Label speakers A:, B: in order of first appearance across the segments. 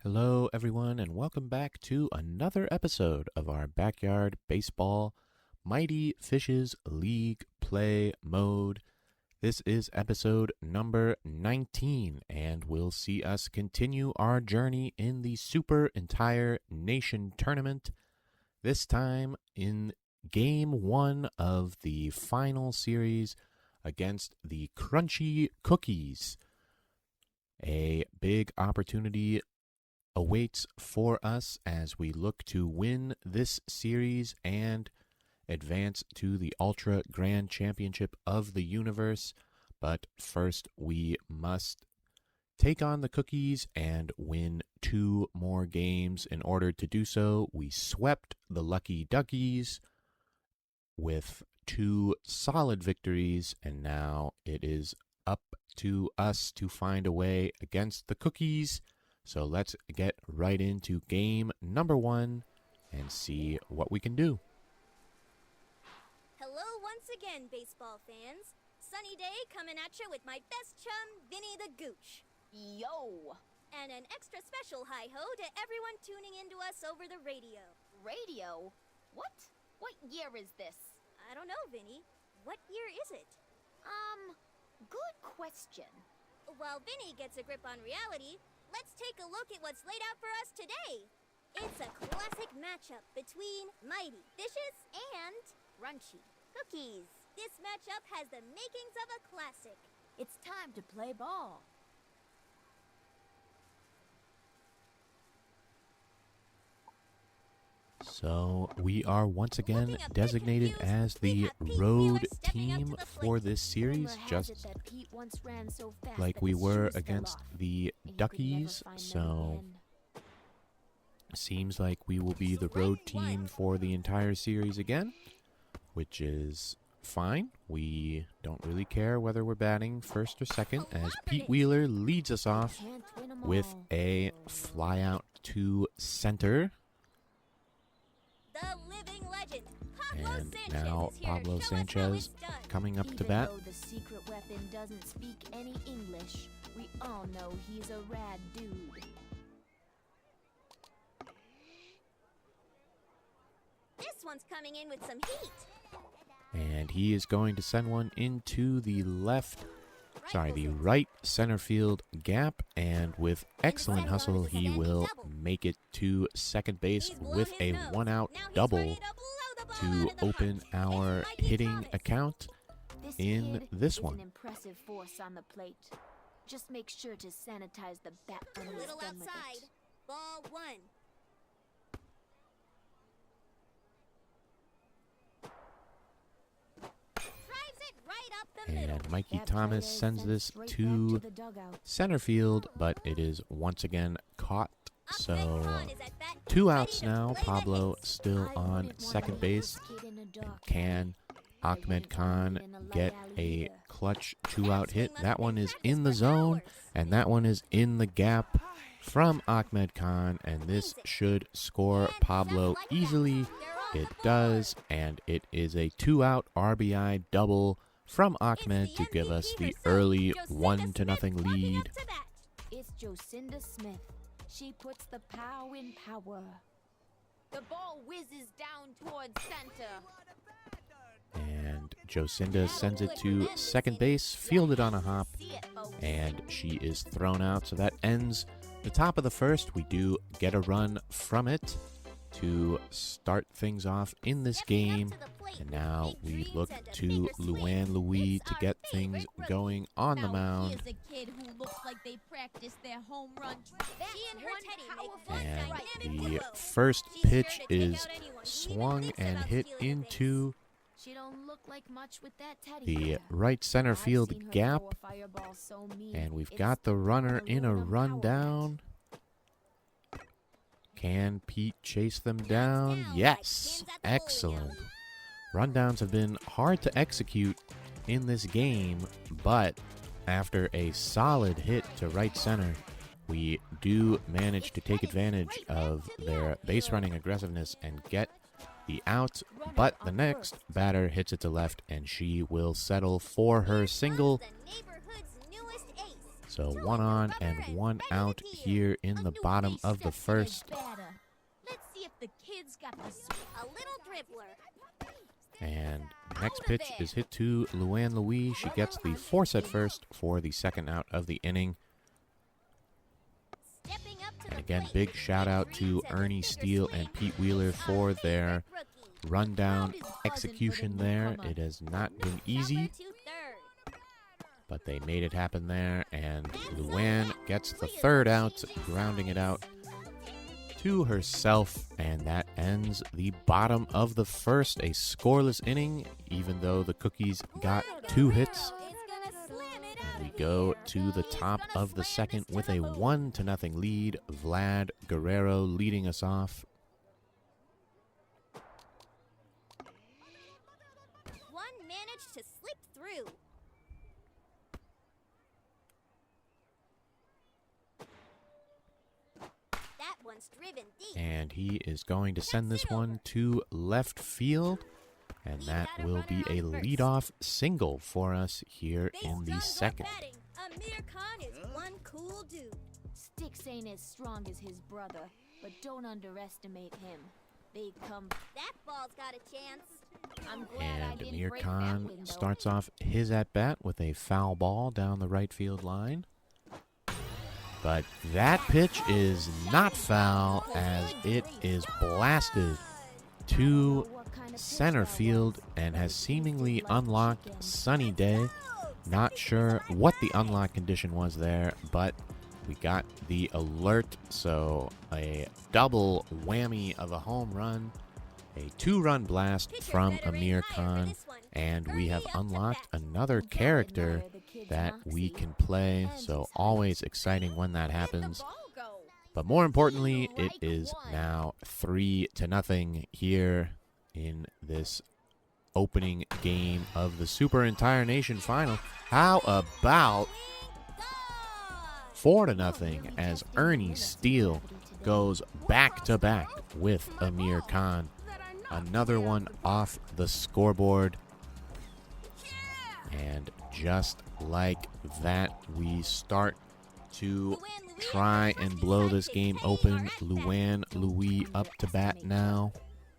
A: Hello, everyone, and welcome back to another episode of our Backyard Baseball Mighty Fishes League Play Mode. This is episode number 19, and we'll see us continue our journey in the Super Entire Nation Tournament, this time in Game 1 of the final series against the Crunchy Cookies. A big opportunity awaits for us as we look to win this series and advance to the Ultra Grand Championship of the Universe. But first, we must take on the Cookies and win 2 more games. In order to do so, we swept the Lucky Duckies with 2 solid victories, and now it is up to us to find a way against the Cookies. So let's get right into game number 1 and see what we can do.
B: Hello once again, baseball fans. Sunny day coming at you with my best chum, Vinny the Gooch.
C: Yo!
B: And an extra special hi-ho to everyone tuning into us over the radio.
C: Radio? What? What year is this?
B: I don't know, Vinny. What year is it?
C: Good question.
B: While Vinny gets a grip on reality, let's take a look at what's laid out for us today. It's a classic matchup between Mighty Fishes and
C: Crunchy
B: Cookies. This matchup has the makings of a classic.
C: It's time to play ball.
A: So we are once again designated as the road team for this series, just like we were against the Duckies. So seems like we will be the road team for the entire series again, which is fine. We don't really care whether we're batting first or second, as Pete Wheeler leads us off with a fly out to center.
B: The living legend,
A: And now Pablo Sanchez coming up to bat.
C: Even though the secret weapon doesn't speak any English, we all know he's a rad dude.
B: This one's coming in with some heat.
A: And he is going to send one into the right center field gap. And with excellent hustle, he will make it to second base with a 1-out double to open our hitting account in this one.
C: An impressive force on the plate. Just make sure to sanitize the bat when
B: A
C: he's
B: little
C: done with
B: outside.
C: it.
B: Ball 1. Drives it right up the middle.
A: And Mikey
C: That
A: Thomas
C: player
A: sends
C: sent
A: this
C: straight back
A: to
C: the dugout.
A: center field, but it is once again caught. So
B: Ahmed Khan is at bat,
A: 2
B: ready
A: outs
B: to
A: now.
B: play the
A: Pablo
B: hits.
A: still
C: I
A: on
C: wouldn't want
A: second
C: to
A: base.
C: leave this kid in a dark
A: Can
C: alley. I
A: Ahmed
C: wouldn't
A: Khan
C: want him in a light
A: get
C: alley
A: a
C: either.
A: clutch 2-out hit?
B: Must
A: That
B: have
A: one
B: been
A: is
B: practiced
A: in the
B: for
A: zone,
B: hours.
A: and that one is in the gap from Ahmed Khan, and this should score
B: And
A: Pablo
B: just like that,
A: easily.
B: they're on
A: It
B: the
A: does,
B: board.
A: and it is a 2-out RBI double from Ahmed
B: It's
A: to
B: the
A: give us
B: MVP
A: the
B: herself,
A: early
B: Jocinda
A: 1-0
B: Smith, walking
A: lead.
B: up to bat.
C: It's Jocinda Smith. She puts the pow in power. The ball whizzes down towards center.
A: And Jocinda sends it to second base, fielded on a hop, and she is thrown out. So that ends the top of the first. We do get a run from it to start things off in this game. And now we look to Luann Louis to get things going on the mound.
D: Here's a kid who looks like they practiced their home run.
B: She and her Teddy make one
A: And
B: dynamic
A: the
B: duo.
A: first
B: She's sure
A: pitch
B: to take
A: is
B: out anyone who even
A: swung
B: thinks
A: and
B: about
A: hit
B: stealing a base.
A: into
C: She don't look like much with that teddy
A: the
C: bear.
A: right center
C: I've
A: field
C: seen her
A: gap.
C: throw a fireball so mean,
A: And we've
C: it's
A: got the runner
C: an
A: in a
C: aluminum power
A: rundown. Can Pete chase them down?
B: down,
A: Yes.
B: like pins at the bowling
A: Excellent.
B: alley.
A: Rundowns have been hard to execute in this game, but after a solid hit to right center, we do manage to take advantage of their base running aggressiveness and get the out. But the next batter hits it to left, and she will settle for her single.
B: The neighborhood's newest ace.
A: So 1 on and 1 out here in the bottom of the first.
D: Let's see if the kids got the
B: A little dribbler.
A: And next pitch is hit to Luann Louis. She gets the force at first for the second out of the inning.
B: Stepping up to
A: And
B: the
A: again,
B: plate.
A: big shout out to Ernie Steele and Pete Wheeler for their rundown execution there. It has not been easy, but they made it happen there. And Luann gets the third out, grounding it out to herself, and that ends the bottom of the first. A scoreless inning, even though the Cookies got 2 hits. And we go to the top of the second with a 1-0 lead. Vlad Guerrero leading us off.
B: One managed to slip through. That one's driven deep.
A: And he is going to send this one to left field. And that will be a leadoff single for us here in the second.
B: Amir Khan is one cool dude.
C: Sticks ain't as strong as his brother, but don't underestimate him. They come.
B: That ball's got a chance.
C: I'm glad I
A: And
C: didn't
A: Amir
C: break that
A: Khan
C: window.
A: starts off his at-bat with a foul ball down the right field line. But that pitch is not foul, as it is blasted to center field and has seemingly unlocked Sunny Day. Not sure what the unlock condition was there, but we got the alert. So a double whammy of a home run, a 2-run blast from Amir Khan, and we have unlocked another character that we can play. So always exciting when that happens. But more importantly, it is now 3-0 here in this opening game of the Super Entire Nation Final. How about 4-0 as Ernie Steele goes back-to-back with Amir Khan. Another one off the scoreboard. And just like that, we start to try and blow this game open. Luann Louis up to bat now.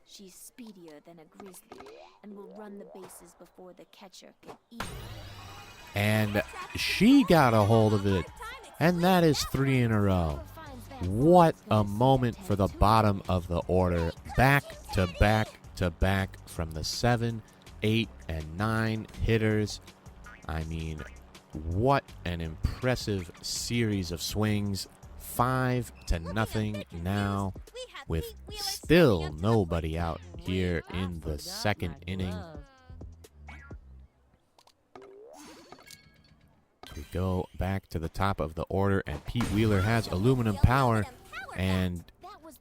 C: She's speedier than a grizzly and will run the bases before the catcher can eat her.
A: And she got a hold of it. And that is 3 in a row. What a moment for the bottom of the order. Back to back to back from the 7, 8, and 9 hitters. I mean, what an impressive series of swings. 5-0 now, with still nobody out here in the second inning. We go back to the top of the order, and Pete Wheeler has aluminum power and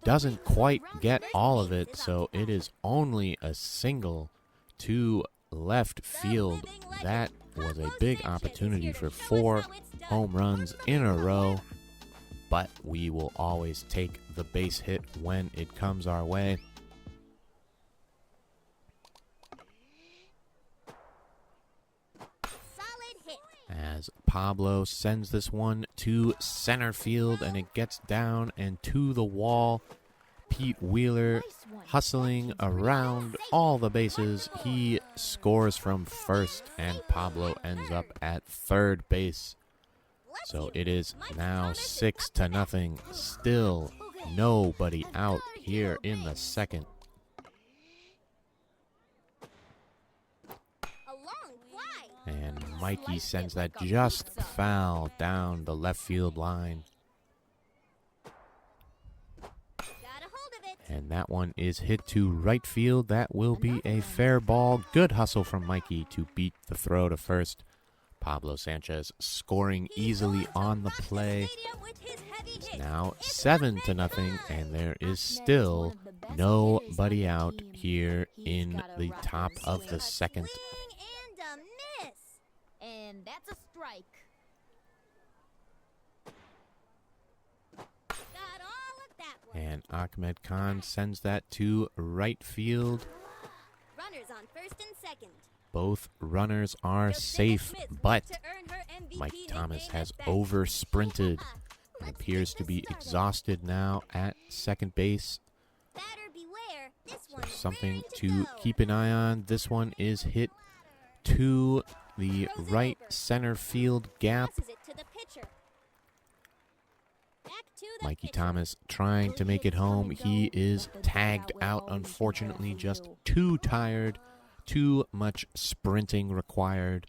A: doesn't quite get all of it, so it is only a single to left field. That was a big opportunity for 4 home runs in a row, but we will always take the base hit when it comes our way. As Pablo sends this one to center field, and it gets down and to the wall. Pete Wheeler hustling around all the bases. He scores from first, and Pablo ends up at third base. So it is now 6-0. Still nobody out here in the second. And Mikey sends that just foul down the left field line. And that one is hit to right field. That will be a fair ball. Good hustle from Mikey to beat the throw to first. Pablo Sanchez scoring easily on the play. It's now 7-0, and there is still nobody out here in the top of the second.
D: And that's a strike.
A: And Ahmed Khan sends that to right field.
B: Runners on first and second.
A: Both runners are safe, but Mikey Thomas has over-sprinted and appears to be exhausted now at second base. So something to keep an eye on. This one is hit to the right center field gap. Mikey Thomas trying to make it home. He is tagged out, unfortunately, just too tired. Too much sprinting required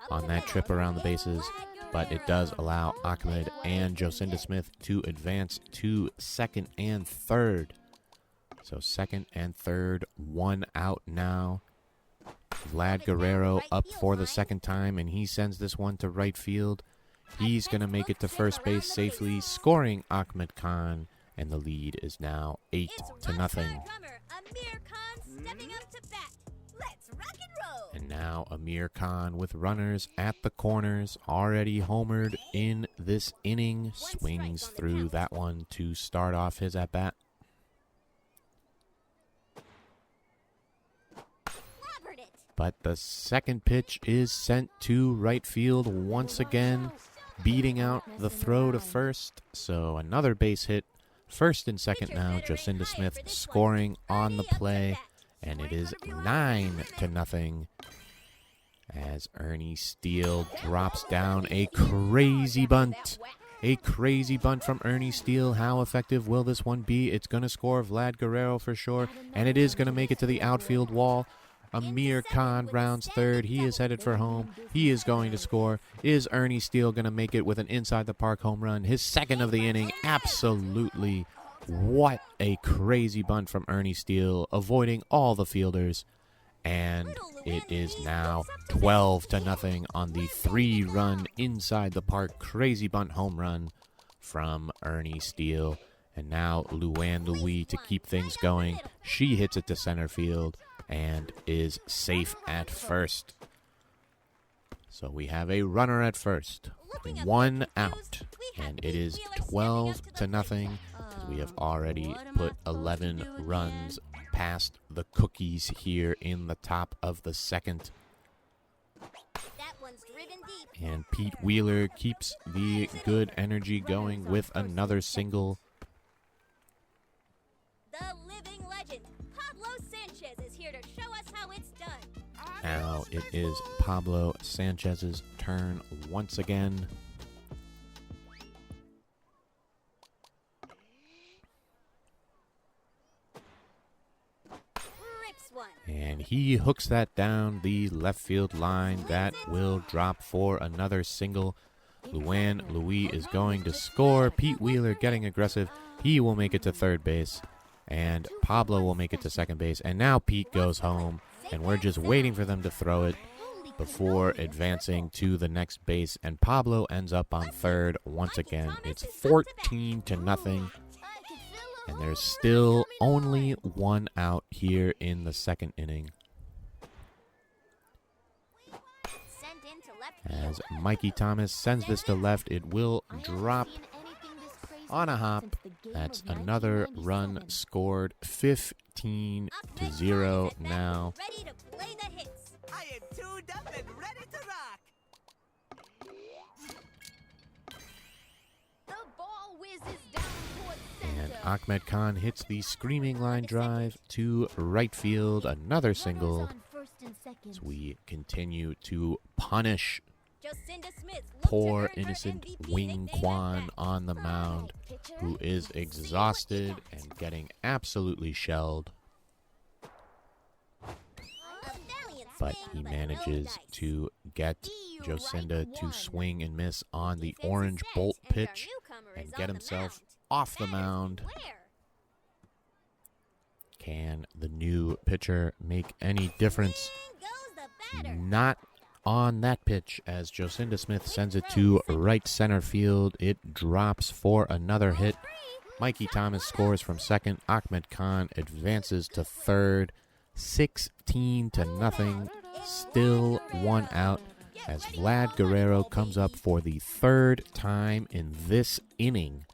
A: on that trip around the bases. But it does allow Ahmed and Jocinda Smith to advance to second and third. So second and third, one out now. Vlad Guerrero up for the second time, and he sends this one to right field. He's going to make it to first base safely, scoring Ahmed Khan, and the lead is now 8-0. And now Amir Khan with runners at the corners, already homered in this inning, swings through that one to start off his at-bat. But the second pitch is sent to right field once again, beating out the throw to first. So another base hit. First and second now, Jocinda Smith scoring on the play. And it is 9-0 as Ernie Steele drops down a crazy bunt. A crazy bunt from Ernie Steele. How effective will this one be? It's going to score Vlad Guerrero for sure. And it is going to make it to the outfield wall. Amir Khan rounds third. He is headed for home. He is going to score. Is Ernie Steele going to make it with an inside-the-park home run? His second of the inning. Absolutely. What a crazy bunt from Ernie Steele, avoiding all the fielders. And it is now 12-0 on the 3-run inside-the-park crazy bunt home run from Ernie Steele. And now Luann Louis to keep things going. She hits it to center field and is safe at first. So we have a runner at first, one out, and it is 12-0. We have already put 11 runs past the Cookies here in the top of the second. And Pete Wheeler keeps the good energy going with another single.
B: The living legend, Pablo Sanchez, is here to show us how it's done.
A: Now it is Pablo Sanchez's turn once again. And he hooks that down the left field line. That will drop for another single. Luann Louis is going to score. Pete Wheeler getting aggressive. He will make it to third base. And Pablo will make it to second base. And now Pete goes home. And we're just waiting for them to throw it before advancing to the next base. And Pablo ends up on third once again. It's 14-0. And there's still only one out here in the second inning. As Mikey Thomas sends this to left, it will drop on a hop. That's another run scored. 15-0 now.
B: Ready to play the hits.
E: I am tuned up and ready to rock.
C: The ball whizzes down towards center.
A: And Ahmed Khan hits the screaming line drive to right field. Another single. As we continue to punish poor innocent Wing Kwan on the mound, who is exhausted and getting absolutely shelled. But he manages to get Jocinda to swing and miss on the orange bolt pitch and get himself off the mound. Can the new pitcher make any difference? Not on that pitch, as Jocinda Smith sends it to right center field. It drops for another hit. Mikey Thomas scores from second. Ahmed Khan advances to third. 16-0. Still one out as Vlad Guerrero comes up for the third time in this inning.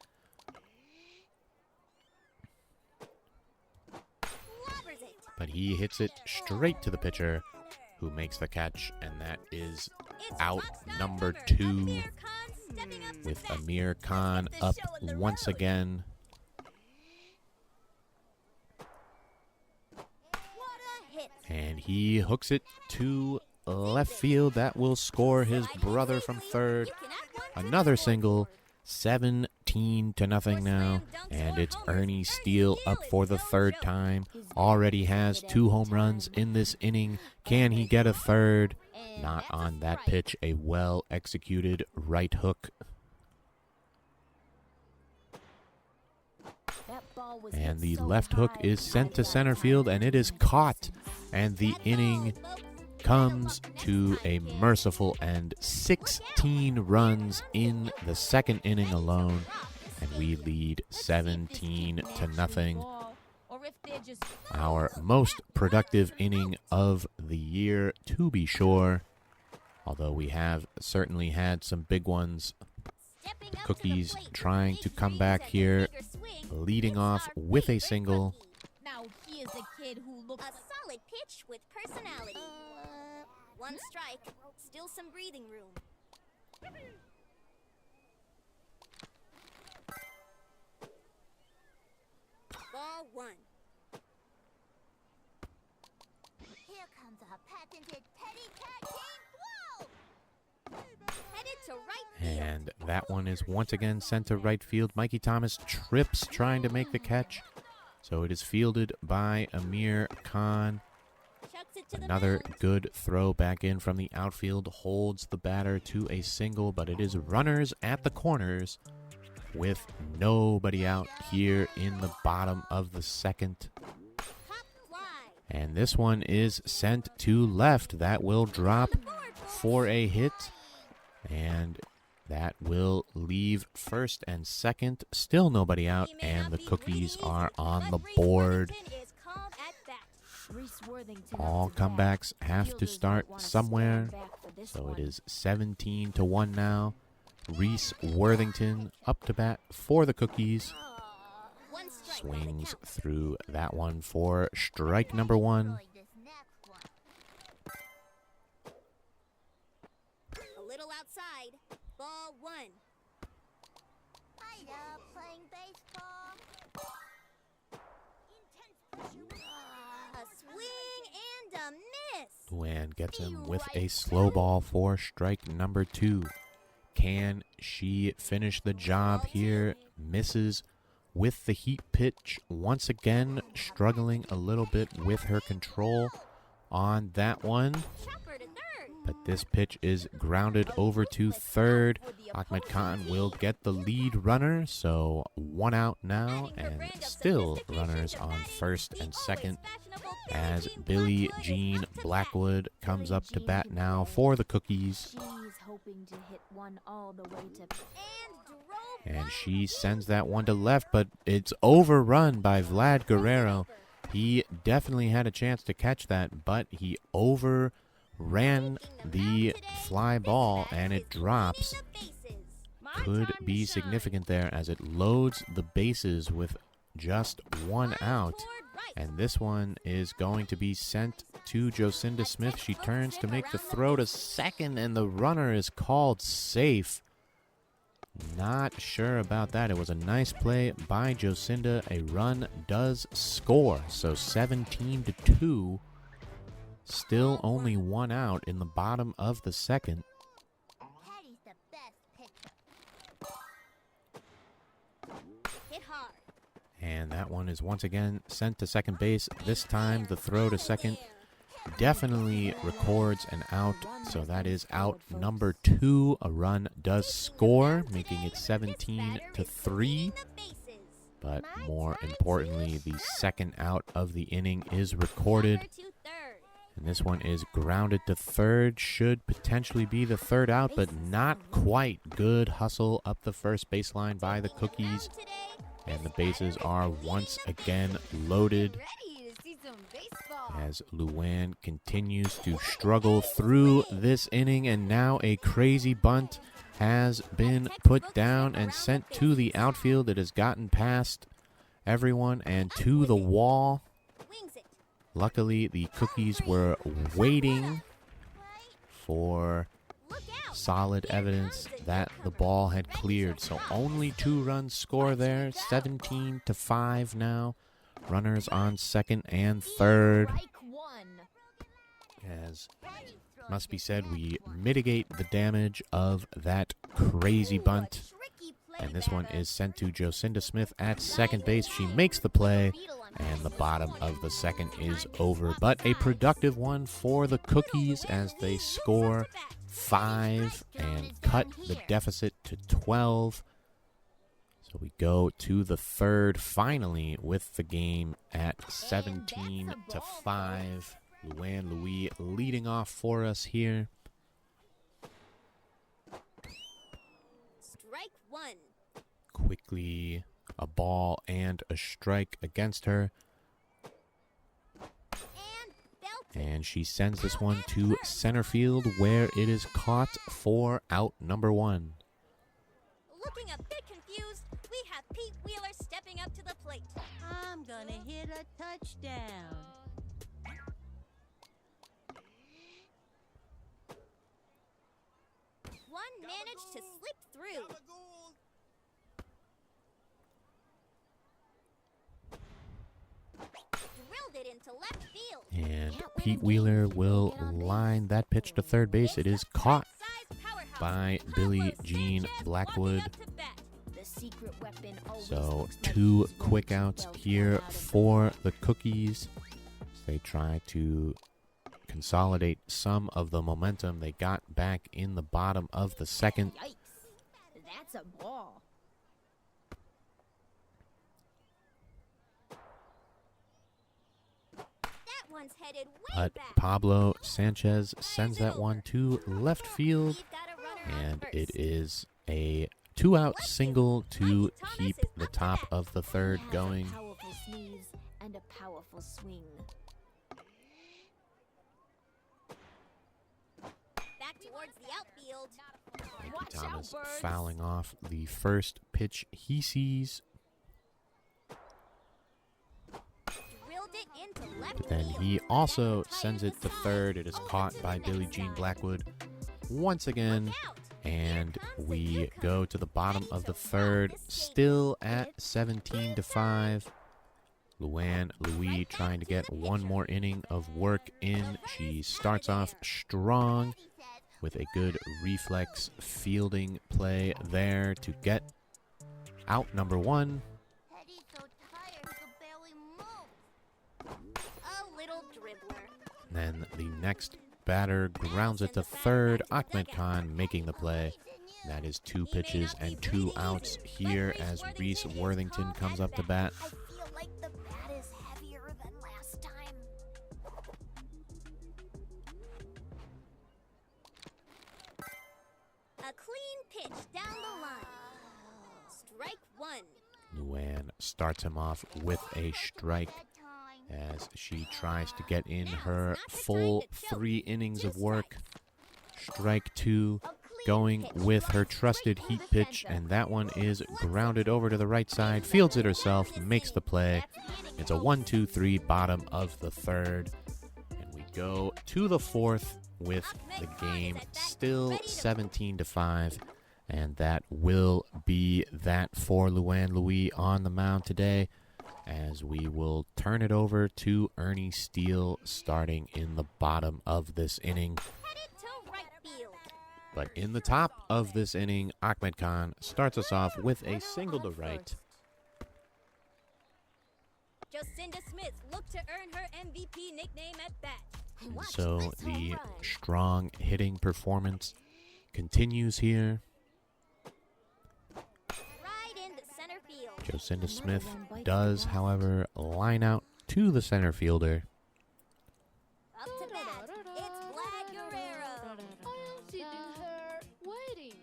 A: But he hits it straight to the pitcher, who makes the catch, and that is out number 2 with Amir Khan up once again. And he hooks it to left field. That will score his brother from third. Another single, 17-0 now. And it's Ernie Steele up for the third time. Already has 2 home runs in this inning. Can he get a third? Not on that pitch. A well-executed right hook. And the left hook is sent to center field, and it is caught. And the inning comes to a merciful end. 16 runs in the second inning alone, and we lead 17-0. Our most productive inning of the year, to be sure. Although we have certainly had some big ones. The Cookies trying to come back here, leading off with a single.
D: Now he is a kid who looks
B: A solid pitch with personality. 1 strike, still some breathing room. Ball 1.
D: Here comes a patented teddy cat game flow.
B: Headed to right field.
A: And that one is once again sent to right field. Mikey Thomas trips trying to make the catch. So it is fielded by Amir Khan.
B: Chucks it to the
A: Another
B: mound.
A: good throw back in from the outfield. Holds the batter to a single, but it is runners at the corners with nobody out here in the bottom of the second.
B: Top fly.
A: And this one is sent to left. That will drop for a hit. And that will leave first and second. Still nobody out,
B: He may
A: and
B: not
A: the
B: be
A: Cookies
B: breathing
A: are
B: easy,
A: on
B: but
A: the
B: Reese
A: board.
B: Worthington is called at bat.
A: All comebacks have to start somewhere. So it is 17-1 now. Reese Worthington up to bat for the Cookies.
B: 1 strike.
A: Swings through that one for strike number 1.
D: Enjoy this next one.
B: A little outside. Ball 1.
D: I love playing baseball.
B: A swing and a miss.
A: Luann gets him with a slow ball for strike number 2. Can she finish the job here? Misses with the heat pitch. Once again, struggling a little bit with her control on that one.
B: Chopper to third.
A: But this pitch is grounded over to third. Ahmed Khan will get the lead runner, so 1 out now, and still runners on first and second as Billie Jean Blackwood comes up to bat now for the Cookies.
C: She's hoping to hit one all the way to.
B: And drove
A: And
B: one
A: she sends that one to left, but it's overrun by Vlad Guerrero. He definitely had a chance to catch that, but he overran the fly ball, and it drops.
B: the bases.
A: Could be significant there as it loads the bases with just 1 out.
B: Toward right.
A: And this one is going to be sent to Jocinda Smith. She turns to make the throw to second, and the runner is called safe. Not sure about that. It was a nice play by Jocinda. A run does score. So 17-2. Still only 1 out in the bottom of the second.
D: Teddy's the best pitcher.
B: Hit hard.
A: And that one is once again sent to second base. This time the throw to second definitely records an out. So that is out number 2. A run does score, making it 17-3.
B: The bases.
A: But more importantly, the second out of the inning is recorded.
B: Chopper to third.
A: And this one is grounded to third. Should potentially be the third out, but not quite. Good hustle up the first baseline by the Cookies.
B: Today,
A: And the bases are once again loaded
D: Ready to see some baseball.
A: as Luann continues to struggle through this inning. And now a crazy bunt has been put down and sent to the outfield. It has gotten past everyone and to the wall.
B: wings it.
A: Luckily, the Cookies were waiting for solid evidence that the ball had cleared. So only 2 runs score there, 17-5 now. Runners on second and third.
C: Strike one.
A: As must be said, we mitigate the damage of that crazy bunt. And this one is sent to Jocinda Smith at second base. She makes the play, and the bottom of the second is over. But a productive one for the Cookies as they score 5 and cut the deficit to 12. So we go to the third finally with the game at 17-5. Luann Louis leading off for us here.
B: Strike one.
A: Quickly, a ball and a strike against her. And she sends this one to center field where it is caught for out number 1.
B: Looking a bit confused, we have Pete Wheeler stepping up to the plate.
F: I'm gonna hit a touchdown.
B: One managed to slip through. Drilled it into left field.
A: And Pete Wheeler will line that pitch to third base. It is caught by Billie Jean Blackwood.
C: The secret weapon always
A: So
C: looks like
A: 2
C: he's
A: quick
C: working
A: outs
C: well
A: here
C: out of
A: for the Cookies. They try to consolidate some of the momentum they got back in the bottom of the second.
C: Yikes. That's a ball.
B: That one's headed way
A: But
B: back.
A: Pablo Sanchez sends that one to left field,
B: We've got a runner on
A: and
B: first.
A: it is a 2-out single to keep the top of the third
C: He has
A: going.
C: A powerful sneeze and a powerful swing.
B: Back towards the outfield.
A: Mikey
C: Watch out,
A: Thomas
C: birds.
A: fouling off the first pitch he sees.
B: Drilled it into left
A: Then
B: field.
A: he also sends it to third. It is caught by Billie Jean Blackwood once again. And we go to the bottom of the third, still at 17-5. Luann Louis trying to get one more inning of work in. She starts off strong with a good reflex fielding play there to get out number 1.
D: Teddy's so tired he could barely move.
B: A little dribbler.
A: Then the next batter grounds it to third. Ahmed Khan making the play. That is 2 pitches and 2 outs here as Reese Worthington comes up to bat.
D: I feel like the bat is heavier than last time.
B: A clean pitch down the line. Strike one.
A: Luann starts him off with a strike as she tries to get in her full 3 innings of work. Strike 2, going with her trusted heat pitch, and that one is grounded over to the right side, fields it herself, makes the play. It's a 1-2-3 bottom of the third, and we go to the fourth with the game still 17-5, and that will be that for Luann Louis on the mound today, as we will turn it over to Ernie Steele starting in the bottom of this inning.
B: Headed to right field.
A: But in the top of this inning, Ahmed Khan starts us off with a single to right.
B: Jocinda Smith looked to earn her MVP nickname at bat.
A: And so the strong hitting performance continues here.
B: Right into center field.
A: Jocinda Smith does, however, line out to the center fielder.
B: Up to bat. It's Vlad Guerrero.
G: I am sitting here waiting.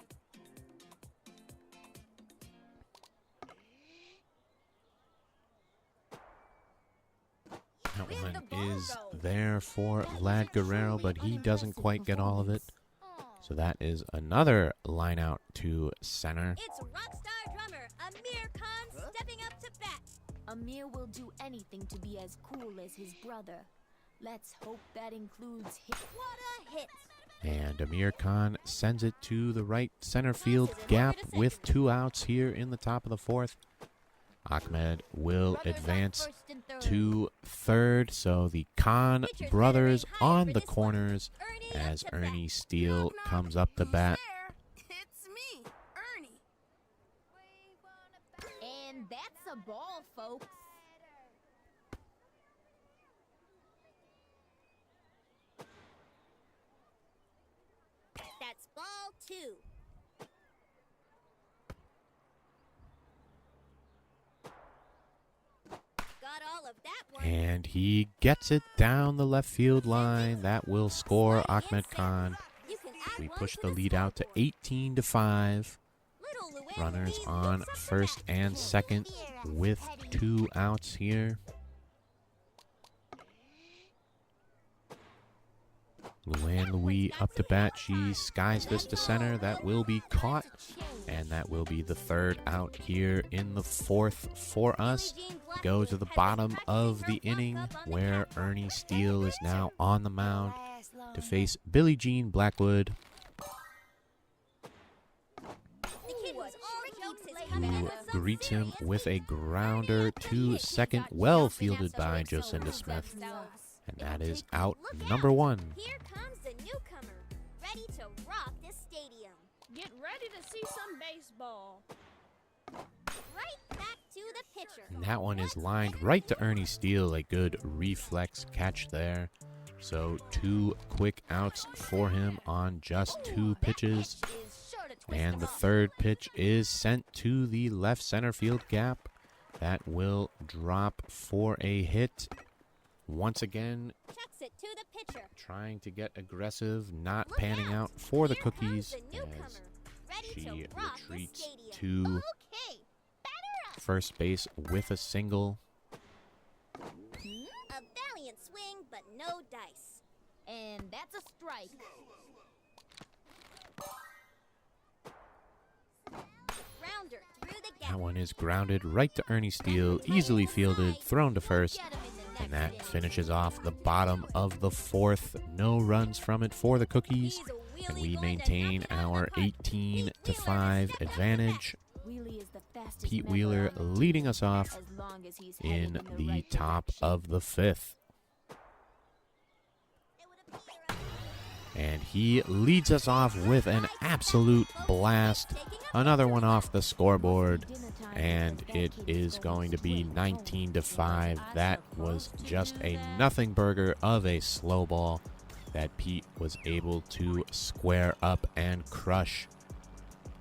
A: That one is there for Vlad Guerrero, but he doesn't quite get all of it. So that is another line out to center.
B: It's rockstar drummer Amir Khan stepping up to bat.
C: Amir will do anything to be as cool as his brother. Let's hope that includes hit.
B: What a hit.
A: And Amir Khan sends it to the right center field gap with 2 outs here in the top of the 4th. Ahmed will advance to third, so the Khan brothers on the corners as Ernie Steele comes up to bat.
E: It's me, Ernie.
C: And that's a ball, folks.
B: That's ball 2. Got all of that one.
A: And he gets it down the left field line. That will score Ahmed Khan.
B: You can add
A: We
B: one
A: push
B: to
A: the lead out to 18-5.
B: Little Llewellyn
A: Runners
B: Green
A: on
B: looks up to
A: first
B: bat.
A: and second with 2 outs here. Luann Louis up to bat. She skies this to center. That will be caught. And that will be the 3rd out here in the 4th for us. We go to the bottom of the inning where Ernie Steele is now on the mound to face Billie Jean Blackwood,
B: The kid was all jokes is coming
A: who
B: in with some
A: greets him
B: serious
A: with a
B: weight.
A: grounder to second, well fielded by Jocinda Smith. And that is out number 1.
B: Here comes the newcomer, ready to rock this stadium.
G: Get ready to see some baseball.
B: Right back to the pitcher.
A: And that one is lined right to Ernie Steele. A good reflex catch there. So 2 quick outs for him on just 2 pitches. And the 3rd pitch is sent to the left center field gap. That will drop for a hit. Once again,
B: Chucks it to the pitcher.
A: trying to get aggressive, not panning out for the
B: Here comes
A: Cookies
B: the newcomer,
A: as
B: ready
A: she
B: to rock the
A: retreats
B: stadium.
A: to
B: Okay, batter up.
A: first base with a single.
B: A valiant swing, but no dice.
C: And that's a strike.
B: Rounder through the gap.
A: That one is grounded right to Ernie Steele, easily fielded, thrown to first. And that finishes off the bottom of the 4th. No runs from it for the Cookies.
B: He's a
A: And
B: wheelie
A: we
B: one to
A: maintain
B: knock it out of
A: our
B: the park.
A: 18-5 advantage.
C: Wheelie is the fastest
A: Pete
C: member
A: Wheeler
C: on the
A: leading
C: team,
A: us off
C: as long as he's
A: in
C: headed
A: the
C: right
A: top
C: direction.
A: of the 5th.
B: It would appear
A: And he leads us off with an absolute blast. Another one off the scoreboard. And it is going to be 19-5. That was just a nothing burger of a slow ball that Pete was able to square up and crush.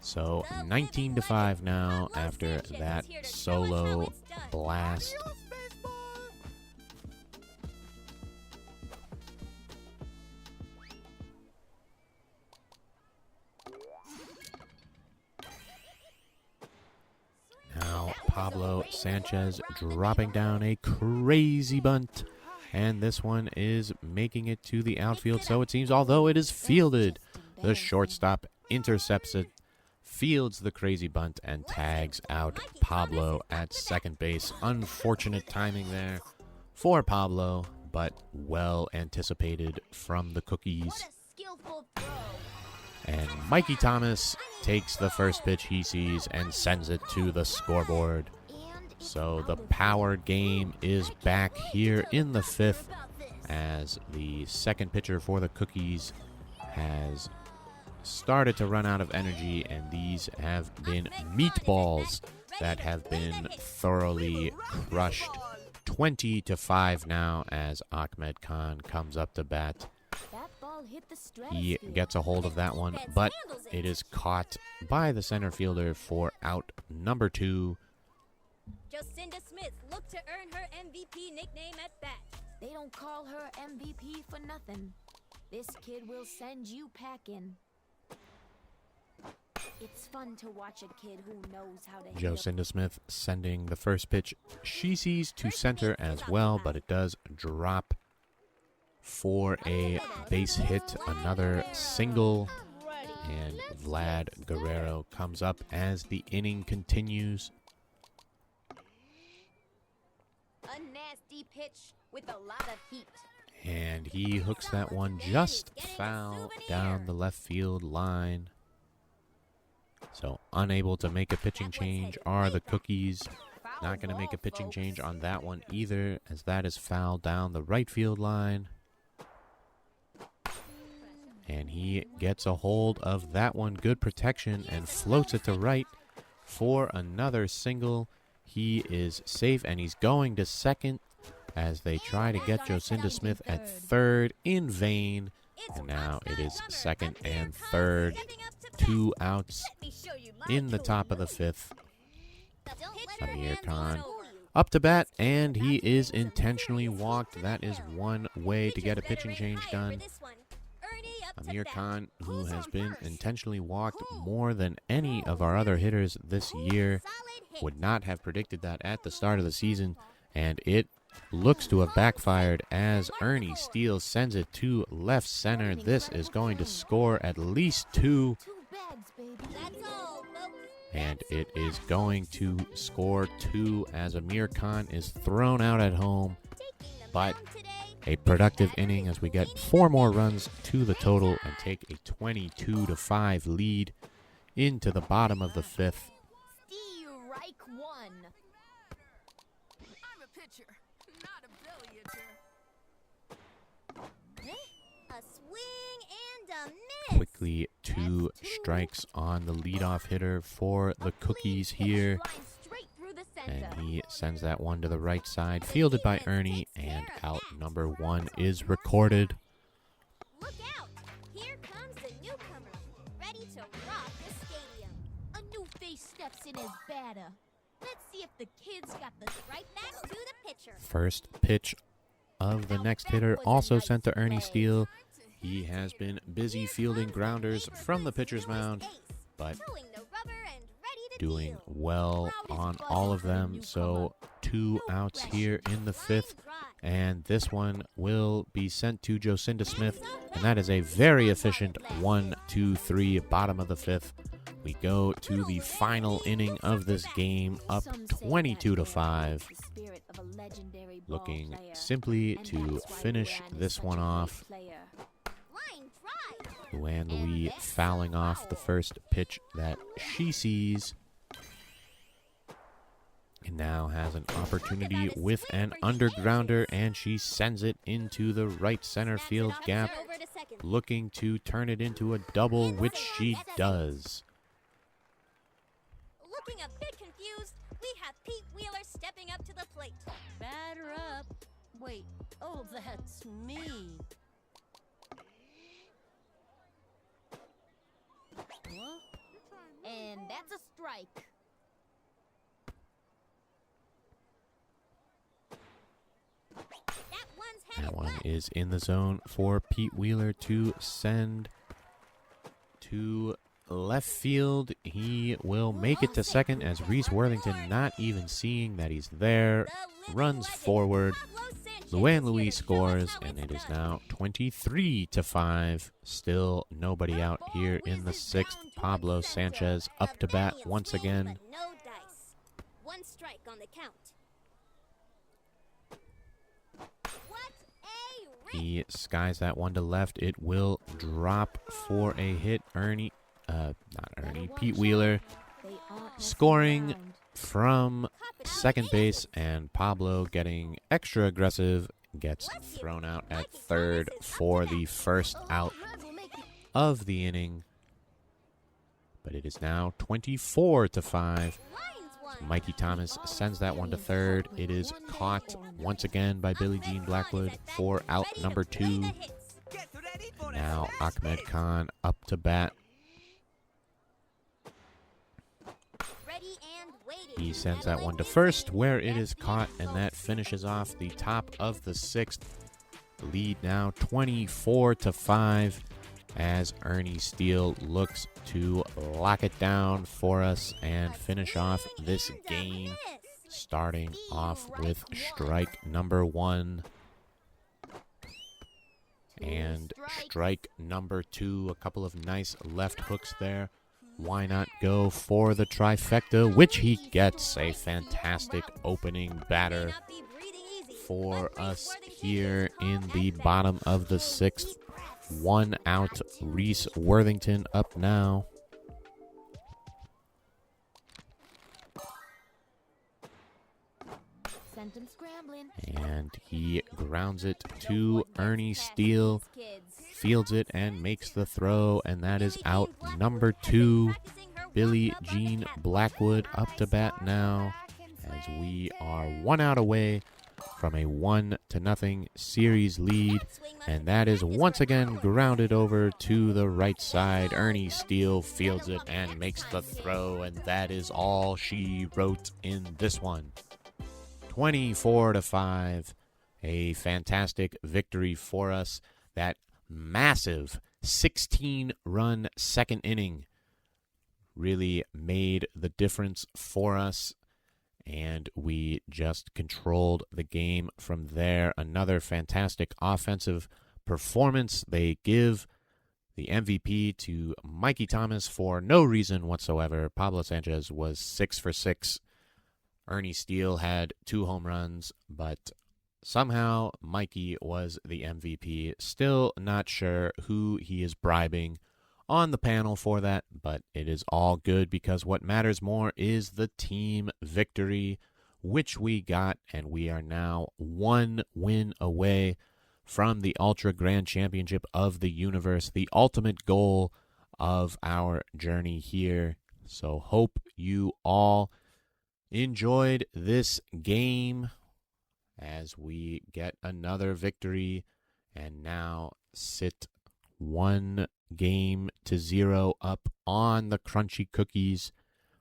A: So 19-5 now after that solo blast. Now Pablo Sanchez dropping down a crazy bunt. And this one is making it to the outfield, so it seems, although it is fielded. The shortstop intercepts it, fields the crazy bunt, and tags out Pablo at second base. Unfortunate timing there for Pablo, but well anticipated from the Cookies.
C: What a skillful throw.
A: And Mikey Thomas takes the first pitch he sees and sends it to the scoreboard.
C: And it's
A: So the
C: out of
A: power
C: here.
A: game is back here in the 5th as the second pitcher for the Cookies has started to run out of energy, and these have been meatballs that have been thoroughly crushed. 20-5 now as Ahmed Khan comes up to bat.
C: That ball hit the
A: He
C: stratosphere.
A: gets a hold of that one, but it is caught by the center fielder for out number 2.
B: Jocinda Smith looked to earn her MVP nickname at bat.
C: They don't call her MVP for nothing. This kid will send you packing. It's fun to watch a kid who knows how to hit a
A: Jocinda Smith sending the first pitch she sees to center as well, but it does drop for a base hit, another single, and Vlad Guerrero comes up as the inning continues.
C: A nasty pitch with a lot of heat.
A: And he hooks that one just foul down the left field line. So unable to make a pitching change are the Cookies. Not going to make a pitching change on that one either, as that is foul down the right field line. And he gets a hold of that one. Good protection and floats it to right for another single. He is safe and he's going to second as they try to get Jocinda Smith at third in vain. And now it is second and third. 2 outs in the top of the fifth. Amir Khan up to bat, and he is intentionally walked. That is one way to get a pitching change done. Amir Khan, who has been intentionally walked more than any of our other hitters this year, would not have predicted that at the start of the season, and it looks to have backfired as Ernie Steele sends it to left center. This is going to score at least 2. And it is going to score 2 as Amir Khan is thrown out at home. But a productive inning as we get 4 more runs to the total and take a 22-5 lead into the bottom of the fifth.
C: Strike one.
E: I'm a pitcher, not a villager.
B: A swing and a miss.
A: Quickly 2 strikes on the leadoff hitter for the Cookies here. And he sends that one to the right side, fielded by Ernie, and out number 1 is recorded.
B: Look out! Here comes the newcomer, ready to rock the stadium.
C: A new face steps in as batter. Let's see if the kids got the
B: Right back to the pitcher.
A: First pitch of the next hitter also sent to Ernie Steele. He has been busy fielding grounders from the pitcher's mound, but doing well on all of them. So 2 outs here in the fifth, and this one will be sent to Jocinda Smith, and that is a very efficient 1-2-3 bottom of the fifth. We go to the final inning of this game, up 22-5. Looking simply to finish this one off. Luann Louis fouling off the first pitch that she sees. And now has an opportunity with an undergrounder, and she sends it into the right center field gap, looking to turn it into a double, which she does.
B: Looking a bit confused, we have Pete Wheeler stepping up to the plate.
F: Batter up. Wait, oh, that's me. What?
C: And that's a strike.
A: That one is in the zone for Pete Wheeler to send to left field. He will make it to second as Reese Worthington, not even seeing that he's there, runs forward. Luann Louis scores, and it is now 23-5. Still nobody out here in the sixth. Pablo Sanchez up to bat once again.
B: No dice. 1 strike on the count. What a
A: He skies that one to left. It will drop for a hit. Pete Wheeler scoring from second base, and Pablo getting extra aggressive, gets thrown out at third for the first out of the inning. But it is now 24-5. Mikey Thomas sends that one to third. It is caught once again by Billie Jean Blackwood for out number 2. Now Ahmed Khan up to bat. He sends that one to first, where it is caught, and that finishes off the top of the sixth. The lead now 24-5 as Ernie Steele looks to lock it down for us and finish off this game, starting off with strike number 1 and strike number 2. A couple of nice left hooks there. Why not go for the trifecta, which he gets? A fantastic opening batter for us here in the bottom of the 6th. 1 out, Reese Worthington up now.
C: Sent him scrambling.
A: And he grounds it to Ernie Steele, fields it and makes the throw, and that is out number 2. Billie Jean Blackwood up to bat now, as we are 1 out away from a 1-0 series lead, and that is once again grounded over to the right side. Ernie Steele fields it and makes the throw, and that is all she wrote in this one. 24-5, a fantastic victory for us. That massive 16-run second inning really made the difference for us, and we just controlled the game from there. Another fantastic offensive performance. They give the MVP to Mikey Thomas for no reason whatsoever. Pablo Sanchez was 6 for 6. Ernie Steele had 2 home runs, but somehow Mikey was the MVP. Still not sure who he is bribing on the panel for that, but it is all good because what matters more is the team victory, which we got, and we are now 1 win away from the Ultra Grand Championship of the Universe, the ultimate goal of our journey here. So hope you all enjoyed this game as we get another victory and now sit 1-0 up on the Crunchy Cookies.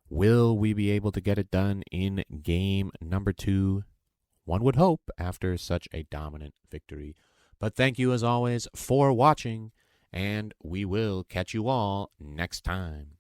A: Will we be able to get it done in game number 2? One would hope after such a dominant victory. But thank you as always for watching, and we will catch you all next time.